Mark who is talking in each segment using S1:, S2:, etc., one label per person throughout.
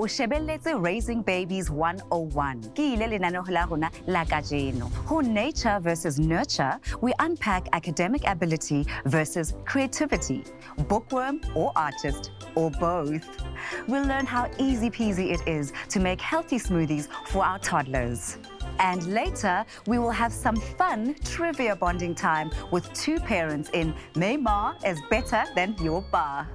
S1: o shebelletse Raising Babies 101. Ke ile lenaneo la rona la kajeno. Ho nature versus nurture, we unpack academic ability versus creativity, bookworm or artist, or both. We'll learn how easy peasy it is to make healthy smoothies for our toddlers. And later, we will have some fun trivia bonding time with two parents in My Ma is better than Jou Pa.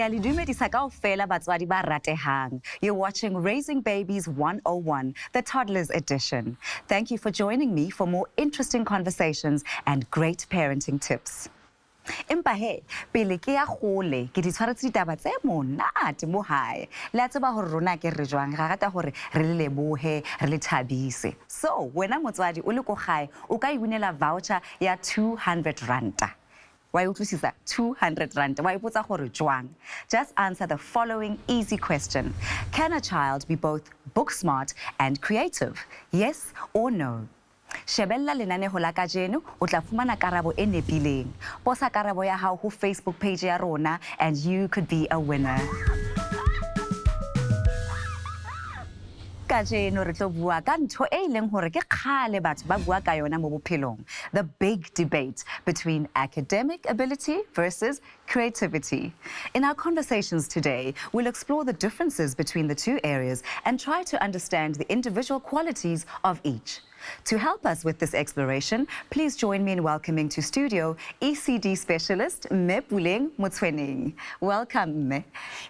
S1: You're watching Raising Babies 101, the Toddlers Edition. Thank you for joining me for more interesting conversations and great parenting tips. Empa he, pele ke ya gole, ke di tshwaretse ditaba tse monate mo hae. Le a tseba hore rona ke re jwang, ra rata hore re le lebohe, re le thabise. So, wena motswadi o le ko gae, o ka ibunela voucher ya 200 ranta. Why utlwisisa 200 rand? Why ipotsa gore jwang? Just answer the following easy question. Can a child be both book smart and creative? Yes or no? Shebella lenaneo la kajeno, o tla fumana karabo e nepileng. Posa karabo ya hao ho Facebook page ya rona and you could be a winner. Kajeno re tlo bua ka ntho e leng hore ke kgale batho ba bua ka yona mo bophelong. The big debate between academic ability versus creativity. In our conversations today, we'll explore the differences between the two areas and try to understand the individual qualities of each. To help us with this exploration, please join me in welcoming to studio ECD specialist Kgomotso. Welcome, Me.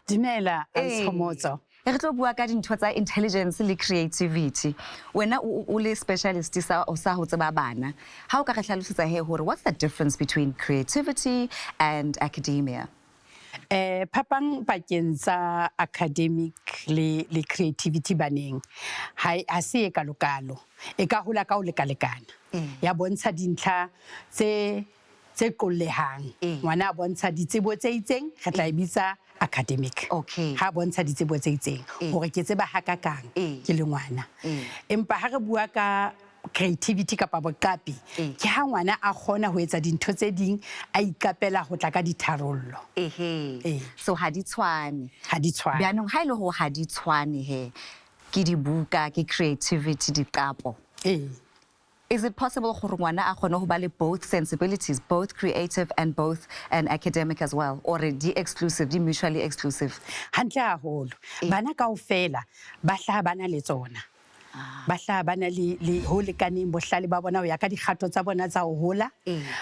S2: Dumela, Kgomotso.
S1: Re tlo bua ka dintho tsa intelligence le creativity. Wena o le specialist sa ho tseba bana. Ha o ka re hlalosetsa he hore what's the difference between creativity and academia?
S2: Phapang pakeng tsa academic le creativity baneng. Ha se e kalokalo. E ka hola ka o lekalekana. Ya bontsha dintlha tse qollehang. Ngwana a bontsha ditsebo tse itseng, re tla e bitsa academic.
S1: Okay.
S2: Ha bontsha ditsebo tse itseng hore ke tseba hakakang ke le ngwana. Empa ha re bua ka creativity kapa boqapi, ke ha ngwana a kgona ho etsa dintho tse ding a ikapela ho tla ka ditharollo.
S1: So ha di tshwane.
S2: Ha di tshwane.
S1: Beanong ha ile ho ha di tshwane he. Ke dibuka ke creativity diqapo. Is it possible for ngwana a kgone ho ba le both sensibilities, both creative and both academic as well, or exclusive, mutually exclusive?
S2: Hantle haholo. Bana kaofela ba hlaha bana le tsona. Ba hlaha bana le ho lekaneng bohlale ba bona ho ya ka dikgato tsa bona tsa ho hola.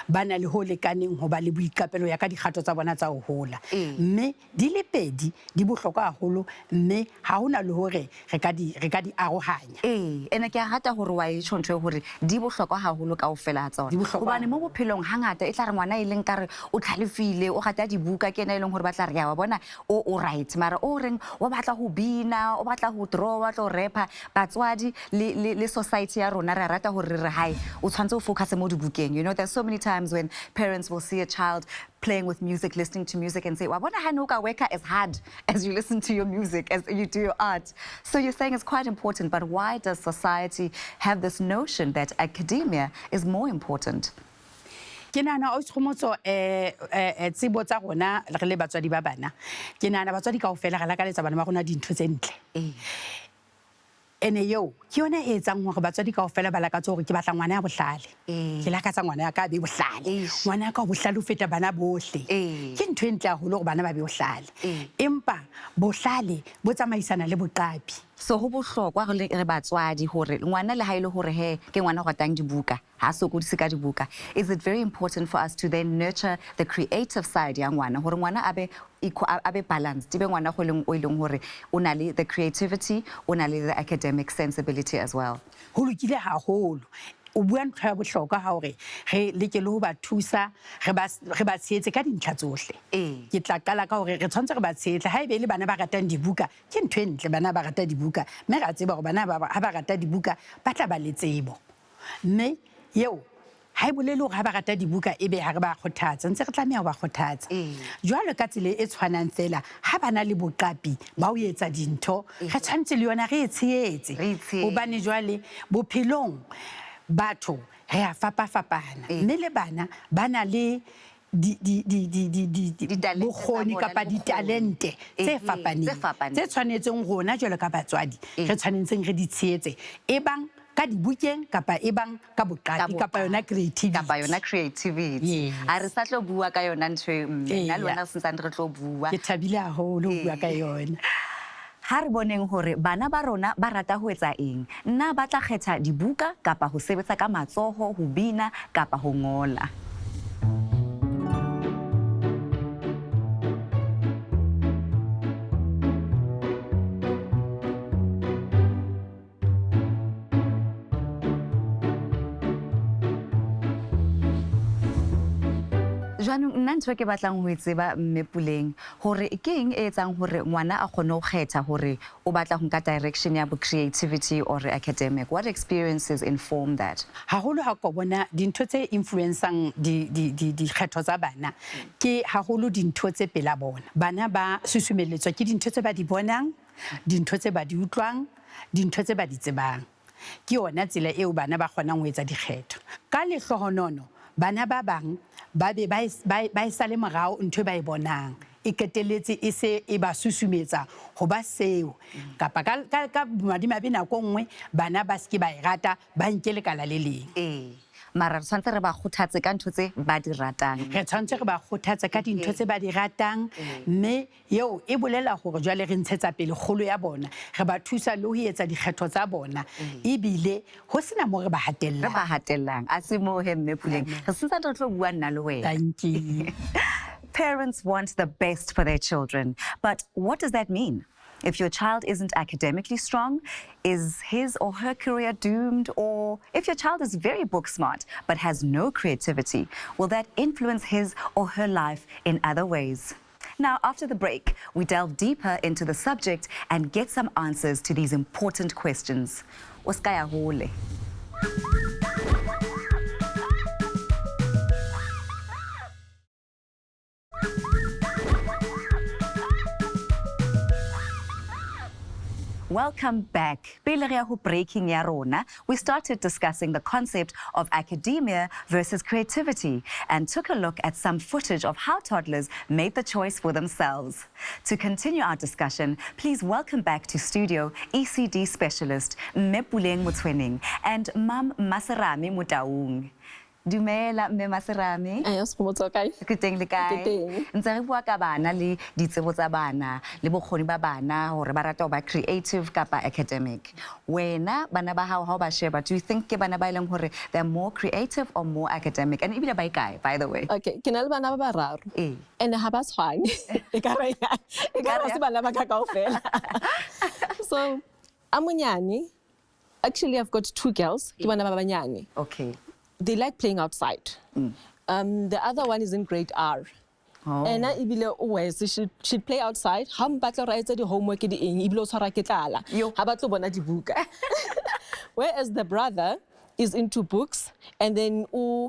S2: Bana le ho lekaneng ho ba le boikapelo ya ka dikgato tsa bona tsa ho hola. Mme di le pedi di bohlokwa haholo, mme ha hona le hore re ka di arohanya.
S1: Ene ke rata hore wa e tshontshe hore di bohlokwa haholo kaofela tsona. Hobane mo bophelong hangata e tla re ngwana e leng kare o tlhalefile o rata dibuka ke ena e leng hore ba tla re ya wa bona o right, mara o reng o batla ho bina, o batla ho draw, o batla ho rapper, batswadi le society ya rona re rata hore re hai o tshwantse o focus mo dibukeng. You know, there's so many times when parents will see a child playing with music, listening to music and say, wa bona ha no ka work as hard as you listen to your music, as you do your art. So you're saying it's quite important, but why does society have this notion that academia is more important?
S2: Ke nahana o Kgomotso tsebo tsa rona re le batswadi ba bana. Ke nahana batswadi kaofela re lakaletsa bana ba rona dintho tse ntle. Ene yo ke yona e etsang hore batswadi kaofela ba lakatsa hore ke batla ngwana ya bohlale. Ke lakatsa ngwana ya ka be bohlale. Ngwana ka bohlale o feta bana bohle. Ke ntho e ntle haholo hore bana ba be bohlale. Empa bohlale bo tsamaisana le boqapi.
S1: So ho bohlokwa re batswadi hore ngwana le ha ile hore he ke ngwana go ratang dibuka ha sokodise ka dibuka. Is it very important for us to then nurture the creative side ya ngwana hore ngwana abe balanced, be ngwana go leng o ileng hore o na le the creativity, o na le the academic sensibility as well?
S2: Ho lokile haholo. O bua ntho ya bohlokwa ha hore re leke le ho ba thusa re ba tshetse ka dintlha tsohle. Ke tla qala ka hore re tshwantse re ba tshetse ha ebe le bana ba ratang dibuka ke ntho e ntle bana ba rata dibuka mme ra tseba hore bana ha ba rata dibuka ba tla ba le tsebo mme yeo ha e bolele hore ha ba rata dibuka ebe ha re ba kgothatsa ntse re tlameha ho ba kgothatsa jwalo ka tsela e tshwanang fela ha bana le boqapi ba o etsa dintho re tshwanetse le yona re e tshehetse hobane jwale bophelong batho re a fapafapana mme le bana ba na le bokgoni kapa ditalente tse fapaneng tse tshwanetseng rona jwalo ka batswadi re tshwanetseng re di tshehetse ebang ka dibukeng kapa ebang ka boqapi kapa yona
S1: creativity a re sa tlo bua ka yona ntho nna le wena se re tlo bua
S2: ke thabile haholo ho bua ka yona
S1: ha re boneng hore bana ba rona ba rata ho etsa eng nna ba tla kgetha dibuka kapa ho sebetsa ka matsoho ho bina kapa ho ngola Jwanong nna ntho ke batlang ho itseba mme Puleng hore ke eng e etsang hore ngwana a kgone ho kgetha hore o batla ho nka direction ya bo creativity or academic what experiences inform that
S2: haholo ha ko bona dintho tse influencang di kgetho tsa bana ke haholo dintho tse pela bona bana ba susumelletswa ke dintho tse ba di bonang dintho tse ba di utlwang dintho tse ba di tsebang ke yona tsela eo bana ba kgonang ho etsa dikgetho ka lehlohonono bana ba bang ba be ba sale morao ntho ba e bonang e keteletse e se e ba susumetsa ho ba seo kapa ka madimabe nako nngwe bana ba ske ba e rata ba nke lekala le leng
S1: mara re tshwanetse re ba kgothatse ka ntho tse ba di ratang
S2: re tshwanetse re ba kgothatse ka dintho tse ba di ratang mme eo e bolela hore jwale re ntshetsa pele kgolo ya bona re ba thusa le ho etsa dikgetho tsa bona ebile ho sena mo re ba hatellang
S1: a se mo he mme Puleng re sentse re tlo bua nna le wena
S2: thank you
S1: Parents want the best for their children, but what does that mean? If your child isn't academically strong, is his or her career doomed? Or if your child is very book smart but has no creativity, will that influence his or her life in other ways? Now, after the break, we delve deeper into the subject and get some answers to these important questions. Uskaya hole. Welcome back. Pele re ya ho breaking ya rona, we started discussing the concept of academia versus creativity and took a look at some footage of how toddlers made the choice for themselves. To continue our discussion, please welcome back to studio ECD specialist Mme Puleng Motshweneng and Mam Masarami Mutaung. Dumela mme Masarami.
S3: Yes, Kgomotso kae?
S1: Ke teng le kae? Ntse re bua ka bana le ditsebo tsa bana le bokgoni ba bana hore ba rata ho ba creative kapa academic. Wena bana ba hao ha o ba sheba, do you think ke bana ba ileng hore they're more creative or more academic? And ebile ba ikae, by the way?
S3: Okay, ke na le bana ba bararo. And ha ba tshwane. E ka re se bana ba ka kaofela. So, amonyane. Actually, I've got 2 girls. Ke bana ba banyane.
S1: Okay.
S3: They like playing outside. The other one is in grade R. And ibile always she'd play outside. Ha mpatla ra etsa di homework di eng ibile o tshwara ke tlala. Ha ba tlo bona dibuka. Whereas the brother is into books, and then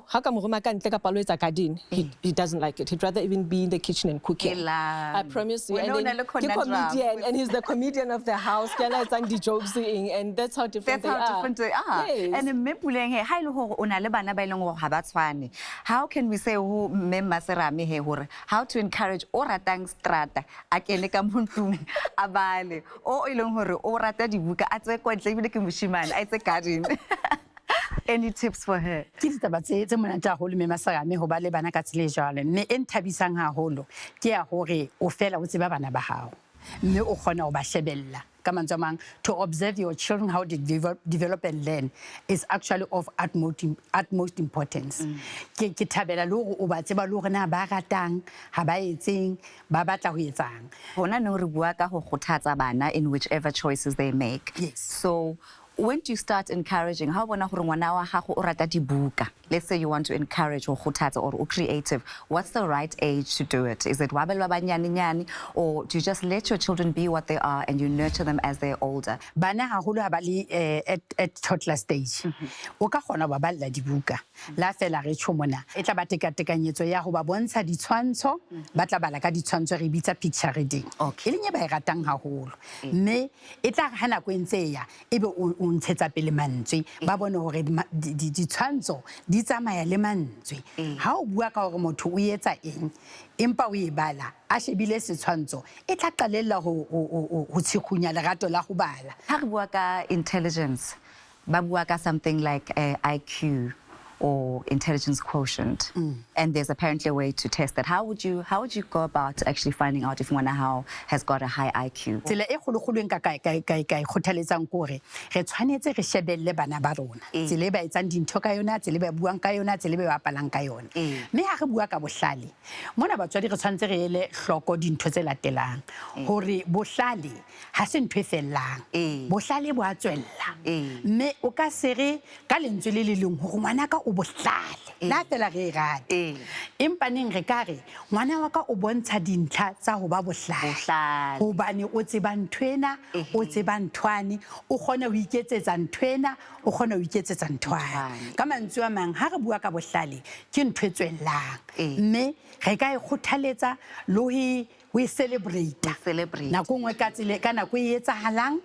S3: ha ka mo roma ka ntle ka palo etsa garden, he doesn't like it. He'd rather even be in the kitchen and cooking. I promise you. And then comedian, and he's the comedian of the house. Kena etsang di jokes and that's how different they are.
S1: Yes. And mme Puleng he ha ile hore o na le bana ba ileng hore ha ba tshwane. How can we say ho mme Masarami he hore how to encourage o ratang strata a kene ka montlung a bale o ileng hore o rata dibuka a tse kwa ntle ebile ke moshimane a etse garden? Any tips for her?
S2: Ke ditaba tse monate haholo mme Masarami ho ba le bana ka tsela e jwalo mme e nthabisang haholo ke ya hore o fela o tseba bana ba hao mme o kgona ho ba shebella ka mantswe a mang to observe your children how they develop and learn is actually of utmost importance. Ke thabela le hore o ba tseba le hore na ba ratang ha ba etseng ba batla ho etsang.
S1: Hona no re bua ka ho kgothatsa bana in whichever choices they make.
S2: Yes.
S1: So when do you start encouraging? How bona hore ngwana wa gago o rata dibuka? Let's say you want to encourage or kgothatsa or creative. What's the right age to do it? Is it wabelwa banyane or do you just let your children be what they are and you nurture them as they're older?
S2: Bana haholo ha ba le at toddler stage. O ka kgona ba balla dibuka. La fela re tsho mona. E tla ba tekatekanyetso ya go ba bontsha ditshwantsho, ba tla bala ka ditshwantsho re bitsa picture reading. E leng e ba e ratang haholo. Mme e tla ha nako e ntse ya ebe o ntshetsa pele mantswe ba bone hore ditshwantsho di tsamaya le mantswe. Ha o bua ka hore motho o etsa eng empa o e bala a shebile setshwantsho e tla qalella ho tshikhunya lerato la go bala.
S1: Ha re bua ka intelligence, ba bua ka something like IQ or intelligence quotient, and there's apparently a way to test that. How would you go about actually finding out if one has got a high IQ?
S2: Tsela e kgologolong ka kgothaletsang kore re tshwanetse re shebelle bana ba rona tsela e ba etsang dintho ka yona, tsela e ba buang ka yona, tsela e ba bapalang ka yona. Mme ha re bua ka bohlale mona batswadi re tshwanetse re ele hloko dintho tse latelang hore bohlale ha se ntho e fellang, bohlale bo a tswella. Mme o ka se re ka lentswe le leng hore ngwana ka bohlale la fela re rate empa neng re ka re ngwana wa ka o bontsha dintlha tsa ho ba bohlale hobane o tseba nthwena o tseba nthwane o kgona ho iketsetsa nthwena o kgona ho iketsetsa nthwane. Ka mantswe a mang ha re bua ka bohlale ke ntho e tswellang mme re ka e kgothaletsa le we celebrate nako nngwe ka tsile ka nako e etsahalang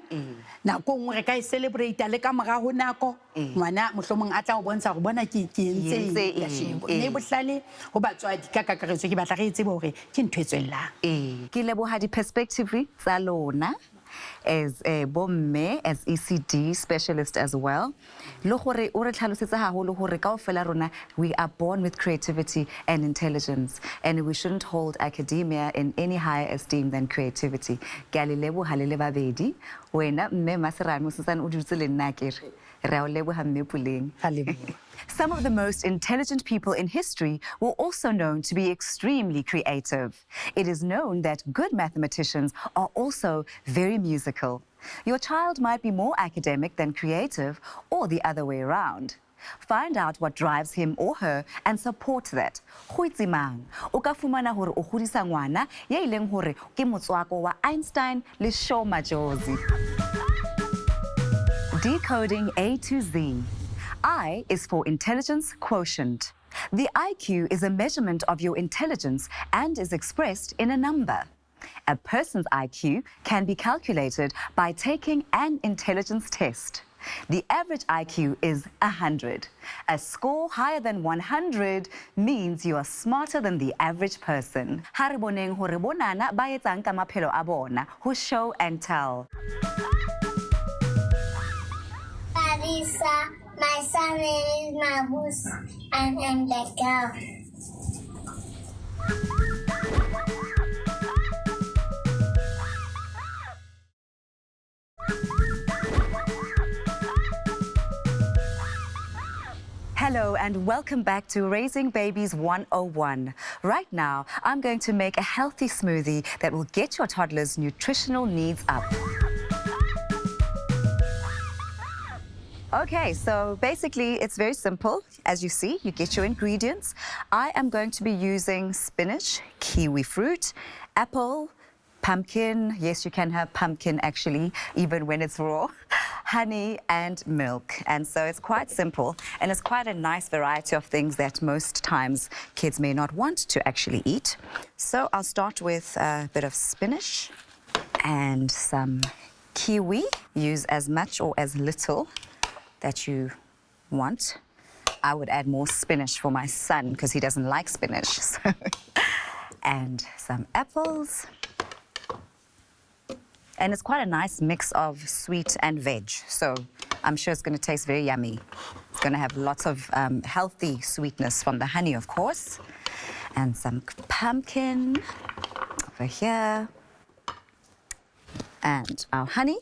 S2: nako nngwe re ka e celebrate le ka mora ho nako ngwana mohlomong a tla o bontsha go bona ke entse ya shebo ne bohlale ho batswadi ka kakaretso ke batla re tsebe hore ke ntho e tswellang.
S1: Ke leboha di perspective tsa lona as bomme, as ECD specialist as well. Lo gore o re tlhalosetsa haholo hore kaofela rona we are born with creativity and intelligence, and we shouldn't hold academia in any higher esteem than creativity. Ke a le leboha le le babedi. Wena mme Maserano Susan o dutse le nna ke re re a o leboha mme Puleng. Some of the most intelligent people in history were also known to be extremely creative. It is known that good mathematicians are also very musical. Your child might be more academic than creative, or the other way around. Find out what drives him or her and support that. Kgomotso o ka fumana hore o godisa ngwana ya ileng hore ke motswako wa Einstein le Jou Pa. Decoding A to Z. I is for intelligence quotient. The IQ is a measurement of your intelligence and is expressed in a number. A person's IQ can be calculated by taking an intelligence test. The average IQ is 100. A score higher than 100 means you are smarter than the average person. Ha re boneng hore bonana ba etsang ka maphelo a bona ho show and tell.
S4: Marisa, my son is Mabus, and I'm the girl.
S1: Hello and welcome back to Raising Babies 101. Right now, I'm going to make a healthy smoothie that will get your toddler's nutritional needs up. Okay, so basically it's very simple. As you see, you get your ingredients. I am going to be using spinach, kiwi fruit, apple, pumpkin. Yes, you can have pumpkin actually, even when it's raw. Honey and milk. And so it's quite simple, and it's quite a nice variety of things that most times kids may not want to actually eat. So I'll start with a bit of spinach and some kiwi. Use as much or as little that you want. I would add more spinach for my son because he doesn't like spinach. So and some apples. And it's quite a nice mix of sweet and veg. So I'm sure it's going to taste very yummy. It's going to have lots of healthy sweetness from the honey, of course. And some pumpkin over here. And our honey,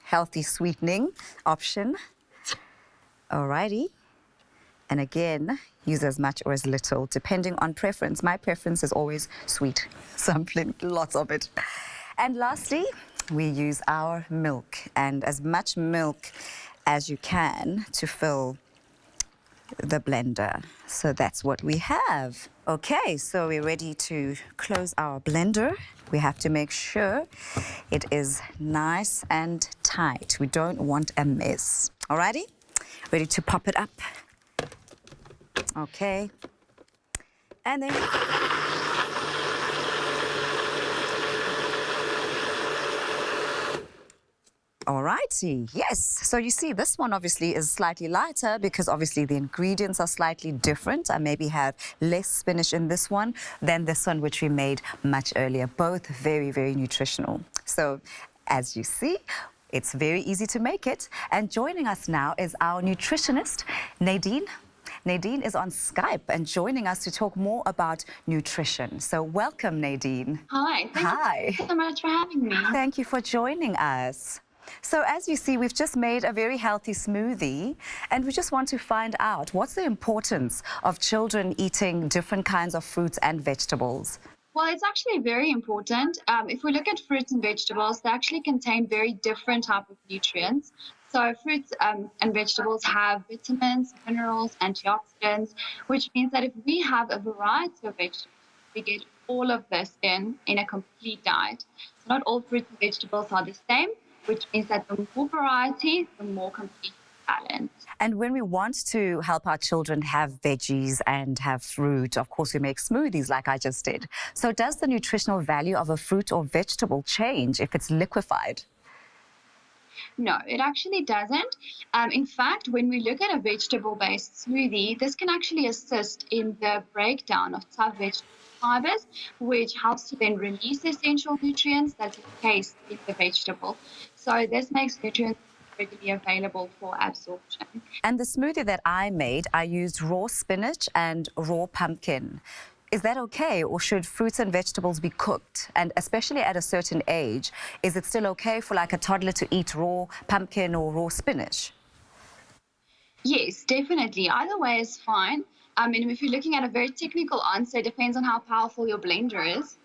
S1: healthy sweetening option. Alrighty. And again, use as much or as little, depending on preference. My preference is always sweet, so I'm putting lots of it. And lastly, we use our milk, and as much milk as you can to fill the blender. So that's what we have. Okay, so we're ready to close our blender. We have to make sure it is nice and tight. We don't want a mess. Alrighty, ready to pop it up. Okay, and then alrighty, yes. So you see, this one obviously is slightly lighter because obviously the ingredients are slightly different. I maybe have less spinach in this one than this one, which we made much earlier. Both very, very nutritional. So as you see, it's very easy to make it. And joining us now is our nutritionist, Nadine. Nadine is on Skype and joining us to talk more about nutrition. So welcome, Nadine.
S5: Hi. Thank you so much for having me.
S1: Thank you for joining us. So as you see, we've just made a very healthy smoothie, and we just want to find out what's the importance of children eating different kinds of fruits and vegetables.
S5: Well, it's actually very important. If we look at fruits and vegetables, they actually contain very different type of nutrients. So fruits and vegetables have vitamins, minerals, antioxidants, which means that if we have a variety of vegetables, we get all of this in a complete diet. So not all fruits and vegetables are the same, which means that the more variety, the more complete balance.
S1: And when we want to help our children have veggies and have fruit, of course, we make smoothies like I just did. So does the nutritional value of a fruit or vegetable change if it's liquefied?
S5: No, it actually doesn't. In fact, when we look at a vegetable-based smoothie, this can actually assist in the breakdown of tough vegetable fibers, which helps to then release essential nutrients that's encased in the vegetable. So this makes nutrients readily available for absorption.
S1: And the smoothie that I made, I used raw spinach and raw pumpkin. Is that okay, or should fruits and vegetables be cooked? And especially at a certain age, is it still okay for like a toddler to eat raw pumpkin or raw spinach?
S5: Yes, definitely. Either way is fine. I mean, if you're looking at a very technical answer, it depends on how powerful your blender is.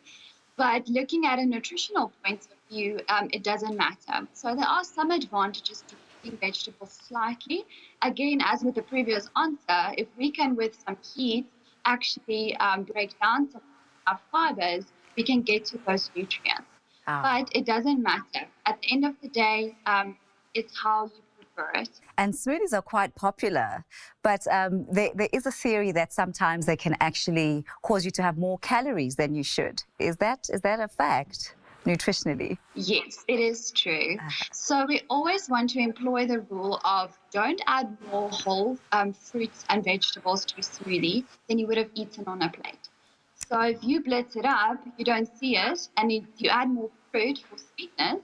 S5: But looking at a nutritional point of view, it doesn't matter. So there are some advantages to cooking vegetables slightly. Again, as with the previous answer, if we can, with some heat, actually break down some of our fibers, we can get to those nutrients. But it doesn't matter. At the end of the day, it's how you prefer it.
S1: And smoothies are quite popular, but there is a theory that sometimes they can actually cause you to have more calories than you should. Is that a fact, nutritionally?
S5: Yes, it is true. So we always want to employ the rule of don't add more whole fruits and vegetables to a smoothie than you would have eaten on a plate. So if you blitz it up, you don't see it, and you add more fruit for sweetness,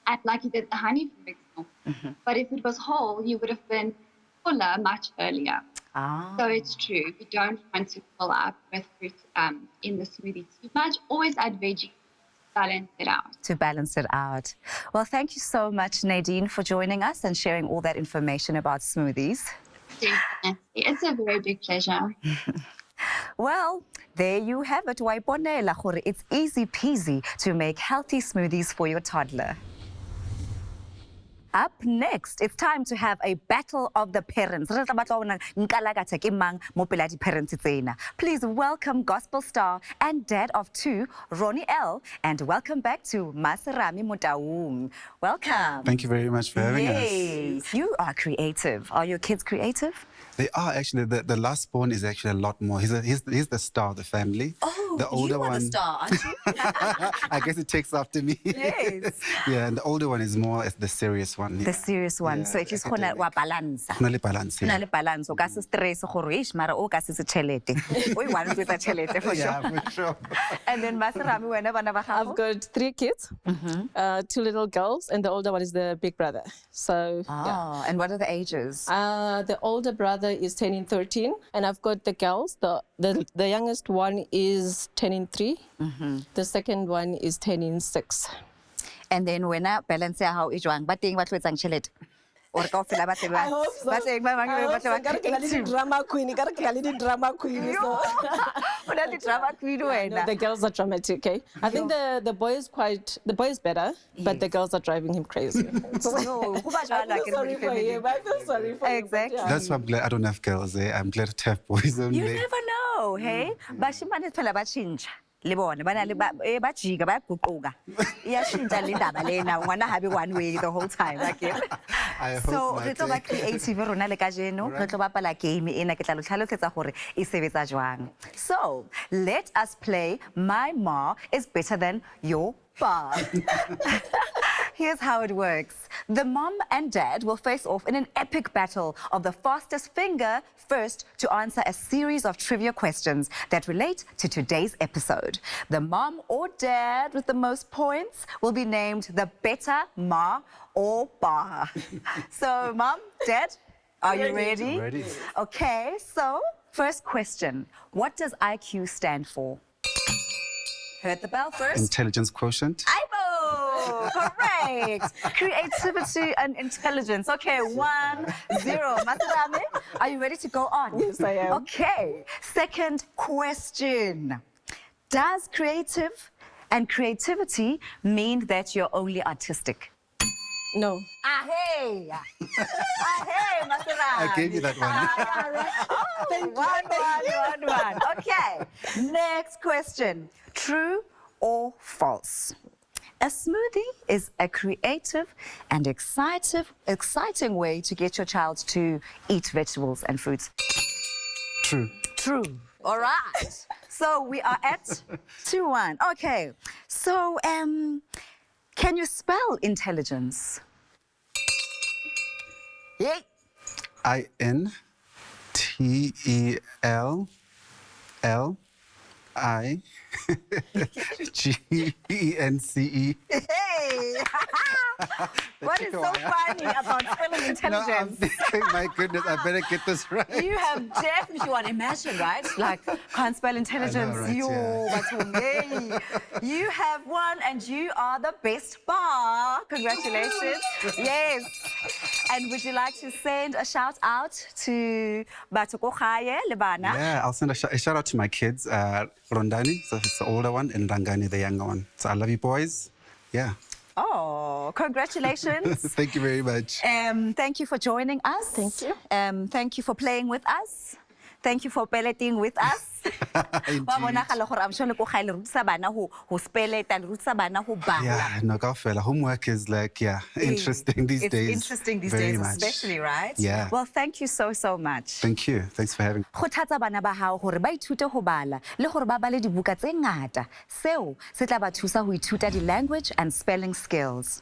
S5: and like you did the honey, for example. But if it was whole, you would have been fuller much earlier. So it's true. We don't want to fill up with fruit in the smoothie too much. Always add veggies. Balance it out.
S1: To balance it out. Well, thank you so much, Nadine, for joining us and sharing all that information about smoothies.
S5: Definitely. It's a very big pleasure.
S1: Well, there you have it. Waiponela gore it's easy peasy to make healthy smoothies for your toddler. Up next, it's time to have a battle of the parents. Please welcome gospel star and dad of two, Ronnie L, and welcome back to Maserami Mutaung. Welcome.
S6: Thank you very much for having us.
S1: You are creative. Are your kids creative?
S6: They are actually. The last born is actually a lot more. He's the star of the family.
S1: Oh,
S6: the older
S1: you are
S6: one,
S1: the star, aren't you?
S6: I guess it takes after me.
S1: Yes.
S6: Yeah, and the older one is more the serious one.
S1: The serious one.
S6: Yeah,
S1: So it is khona wa balance.
S6: Khona le balance.
S1: Na le balance o ka se stress gore ish mara o ka se chelete. O I want with a chelete for
S6: Yeah,
S1: sure.
S6: for sure.
S1: And then Maserami wena bana ba gago?
S3: I've got 3 kids, 2 little girls, and the older one is the big brother. So, yeah.
S1: And what are the ages?
S3: The older brother is turning 13, and I've got the girls. The youngest one is turning 3. The second one is turning 6.
S1: And then wena balance ya hao e jwang ba teng ba tlwetsang chelete? or kaofela ba tle ba
S3: I hope so.
S1: ba tle ba bang ba tle ba
S3: Ekare ke na le
S1: creative.
S3: di-drama queen, ekare ke na le di-drama queen, so.
S1: O na le drama queen
S3: No,
S1: wena.
S3: the girls are dramatic, okay? I think the boy is better, but the girls are driving him crazy.
S1: No, go ba
S3: I
S1: jwalo
S3: feel
S1: ke
S3: sorry for him. I feel sorry for him. but
S1: Exactly.
S3: yeah.
S6: That's why I'm glad I don't have girls. I'm glad to have boys only.
S1: You never know, hey? Bashimane phela batshintsha. Le bona bana le ba jika ba guquka. Iyashintsha le ndaba lena ngwana habe one way the whole time again.
S6: I hope
S1: So
S6: not,
S1: re tlo ba
S6: eh.
S1: creative rona le kajeno re tlo bapala game ena ke tla lo tlhalosetsa gore e sebetsa jwang. So let us play My Ma is Better Than Your Pa. Here's how it works. The mom and dad will face off in an epic battle of the fastest finger first to answer a series of trivia questions that relate to today's episode. The mom or dad with the most points will be named the better ma or pa. So, mom, dad, are you ready?
S6: Ready.
S1: Okay, so first question. What does IQ stand for? Heard the bell first?
S6: Intelligence quotient.
S1: IBO! Correct! Creativity and intelligence. Okay, 1-0. Matarame, are you ready to go on?
S3: Yes, I am.
S1: Okay, second question. Does creative and creativity mean that you're only artistic?
S3: No.
S1: Ah, hey! Ah, hey, Matarame!
S6: I gave you that one.
S1: One. Okay, next question. True or false? A smoothie is a creative and exciting way to get your child to eat vegetables and fruits.
S6: True.
S1: True. All right. So we are at 2-1. Okay. So, can you spell intelligence? Yay.
S6: INTELLIGENCE.
S1: Hey! What is so funny about spelling
S6: No, I'm
S1: intelligence?
S6: thinking, my goodness, I better get this right.
S1: You have definitely one. Imagine, right? Like, can't spell intelligence.
S6: right, yeah.
S1: You have one, and you are the best bar. Congratulations. Yes. And would you like to send a shout out to Batukohaye Lebana?
S6: Yeah, I'll send a shout out to my kids, Rondani, so it's the older one, and Rangani, the younger one. So I love you, boys. Yeah.
S1: Oh, congratulations.
S6: Thank you very much.
S1: Thank you for joining us.
S3: Thank you.
S1: Thank you for playing with us. Thank you for pelleting with us. Wa bonagala gore I'm sure le ko ga le rutsa bana ho spelleta le rutsa bana ho bala.
S6: Yeah, no, kaofela. Homework is like, interesting these days.
S1: It's interesting these
S6: Very
S1: days,
S6: much.
S1: especially, right?
S6: Yeah.
S1: Well, thank you so much.
S6: Thank you. Thanks for having me.
S1: Kgothatsa bana ba hao gore ba ithute ho bala le gore ba bale dibuka tse ngata. Seo se tla ba thusa ho ithuta di-language and spelling skills.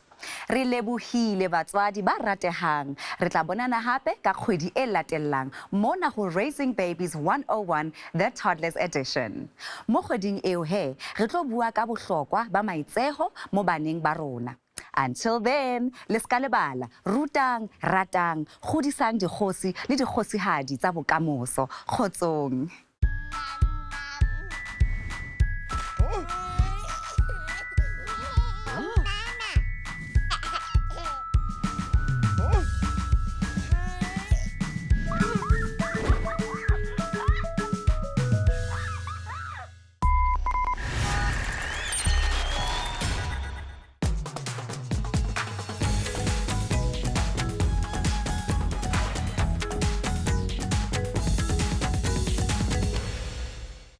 S1: Re lebohile batswadi ba ratehang. Re tla bonana hape ka kgwedi e latellang mona ho Raising Babies 101, the Toddlers Edition. Mo kgweding eo he, re tlo bua ka bohlokwa ba maitseho mo baneng ba rona. Until then, le ska lebala, rutang, ratang, godisang dikgosi le dikgosihadi tsa bokamoso. Kgotsong.